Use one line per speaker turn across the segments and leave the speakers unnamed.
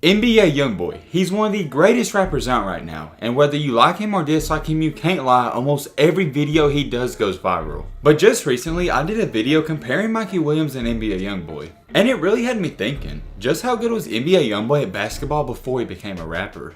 NBA Youngboy, he's one of the greatest rappers out right now, and whether you like him or dislike him, you can't lie, almost every video he does goes viral. But just recently, I did a video comparing Mikey Williams and NBA Youngboy, and it really had me thinking, just how good was NBA Youngboy at basketball before he became a rapper?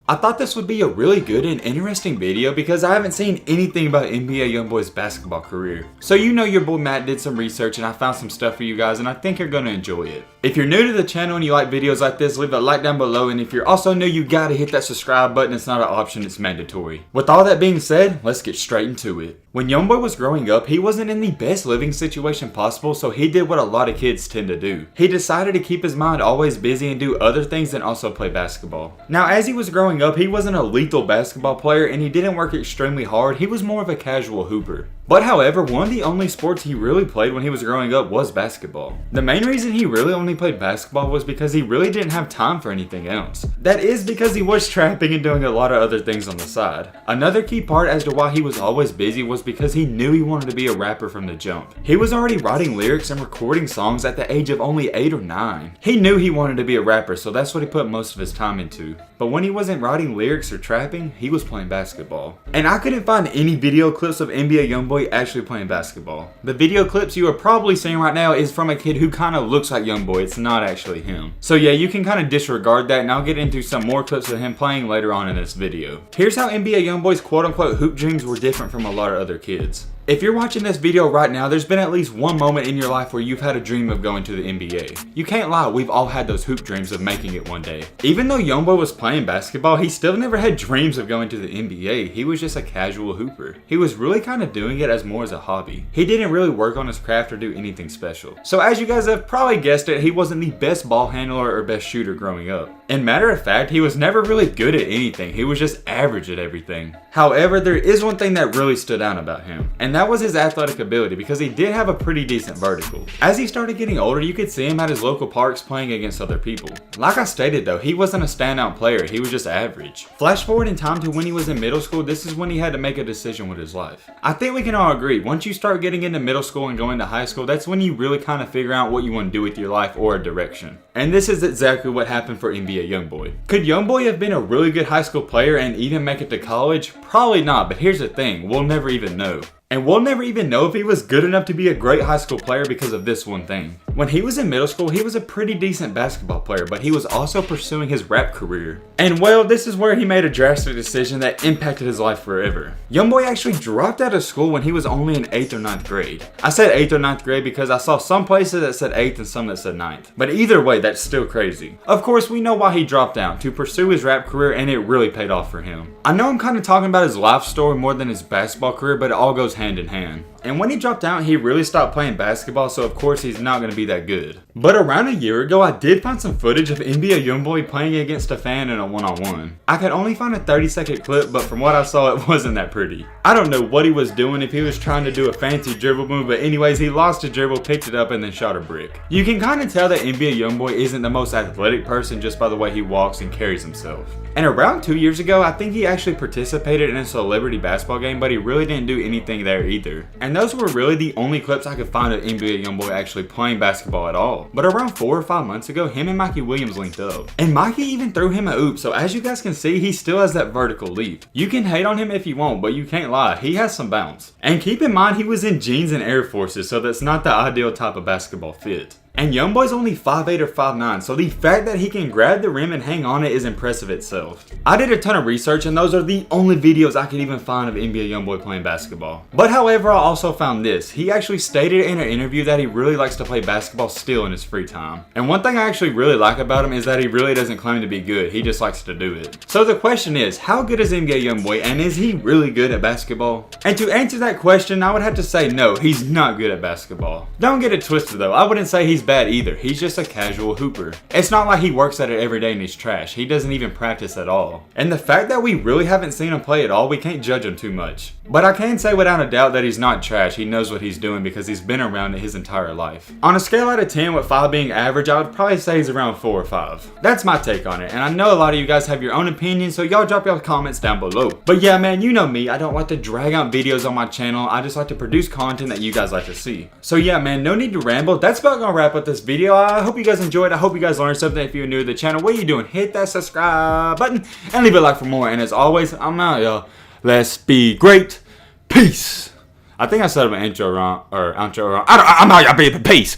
I thought this would be a really good and interesting video because I haven't seen anything about NBA Youngboy's basketball career. So you know your boy Matt did some research and I found some stuff for you guys and I think you're going to enjoy it. If you're new to the channel and you like videos like this, leave a like down below, and if you're also new, you gotta hit that subscribe button. It's not an option, it's mandatory. With all that being said, let's get straight into it. When Youngboy was growing up, he wasn't in the best living situation possible, so he did what a lot of kids tend to do. He decided to keep his mind always busy and do other things and also play basketball. Now, as he was growing up, he wasn't a lethal basketball player and he didn't work extremely hard. He was more of a casual hooper. But however, one of the only sports he really played when he was growing up was basketball. The main reason he really only played basketball was because he really didn't have time for anything else. That is because he was trapping and doing a lot of other things on the side. Another key part as to why he was always busy was because he knew he wanted to be a rapper from the jump. He was already writing lyrics and recording songs at the age of only 8 or 9. He knew he wanted to be a rapper, so that's what he put most of his time into. But when he wasn't writing lyrics or trapping, he was playing basketball. And I couldn't find any video clips of NBA Youngboy actually playing basketball. The video clips you are probably seeing right now is from a kid who kind of looks like Youngboy. It's not actually him. So yeah, you can kind of disregard that, and I'll get into some more clips of him playing later on in this video. Here's how NBA Youngboy's quote-unquote hoop dreams were different from a lot of other kids. If you're watching this video right now, there's been at least one moment in your life where you've had a dream of going to the NBA. You can't lie, we've all had those hoop dreams of making it one day. Even though Youngboy was playing basketball, he still never had dreams of going to the NBA. He was just a casual hooper. He was really kind of doing it as more as a hobby. He didn't really work on his craft or do anything special. So as you guys have probably guessed it, he wasn't the best ball handler or best shooter growing up. And matter of fact, he was never really good at anything. He was just average at everything. However, there is one thing that really stood out about him, and that was his athletic ability, because he did have a pretty decent vertical. As he started getting older, you could see him at his local parks playing against other people. Like I stated though, he wasn't a standout player, he was just average. Flash forward in time to when he was in middle school, this is when he had to make a decision with his life. I think we can all agree, once you start getting into middle school and going to high school, that's when you really kind of figure out what you want to do with your life or a direction. And this is exactly what happened for NBA Youngboy. Could Youngboy have been a really good high school player and even make it to college? Probably not, but here's the thing, we'll never even know. And we'll never even know if he was good enough to be a great high school player because of this one thing. When he was in middle school, he was a pretty decent basketball player, but he was also pursuing his rap career. And well, this is where he made a drastic decision that impacted his life forever. Youngboy actually dropped out of school when he was only in 8th or 9th grade. I said 8th or 9th grade because I saw some places that said 8th and some that said 9th. But either way, that's still crazy. Of course, we know why he dropped out, to pursue his rap career, and it really paid off for him. I know I'm kind of talking about his life story more than his basketball career, but it all goes hand in hand. And when he dropped out, he really stopped playing basketball, so of course he's not going to be that good. But around a year ago, I did find some footage of NBA Youngboy playing against a fan in a one-on-one. I could only find a 30-second clip, but from what I saw, it wasn't that pretty. I don't know what he was doing, if he was trying to do a fancy dribble move, but anyways, he lost a dribble, picked it up, and then shot a brick. You can kind of tell that NBA Youngboy isn't the most athletic person just by the way he walks and carries himself. And around 2 years ago, I think he actually participated in a celebrity basketball game, but he really didn't do anything there either. And those were really the only clips I could find of NBA Youngboy actually playing basketball at all. But around 4 or 5 months ago, him and Mikey Williams linked up. And Mikey even threw him a oop, so as you guys can see, he still has that vertical leap. You can hate on him if you want, but you can't lie, he has some bounce. And keep in mind, he was in jeans and Air Forces, so that's not the ideal type of basketball fit. And Youngboy's only 5'8 or 5'9, so the fact that he can grab the rim and hang on it is impressive itself. I did a ton of research and those are the only videos I could even find of NBA Youngboy playing basketball. But however, I also found this. He actually stated in an interview that he really likes to play basketball still in his free time. And one thing I actually really like about him is that he really doesn't claim to be good, he just likes to do it. So the question is, how good is NBA Youngboy, and is he really good at basketball? And to answer that question, I would have to say no, he's not good at basketball. Don't get it twisted though, I wouldn't say he's bad either. He's just a casual hooper. It's not like he works at it every day and he's trash. He doesn't even practice at all. And the fact that we really haven't seen him play at all, we can't judge him too much. But I can say without a doubt that he's not trash. He knows what he's doing because he's been around it his entire life. On a scale out of 10 with 5 being average, I would probably say he's around 4 or 5. That's my take on it. And I know a lot of you guys have your own opinions, so y'all drop your comments down below. But yeah, man, you know me. I don't like to drag out videos on my channel. I just like to produce content that you guys like to see. So yeah, man, no need to ramble. That's about gonna wrap wrap up this video. I hope you guys enjoyed. I hope you guys learned something. If you're new to the channel, what are you doing? Hit that subscribe button and leave a like for more. And as always, I'm out, y'all. Let's be great. Peace. I think I said my intro wrong or outro wrong. I'm out, y'all. Peace.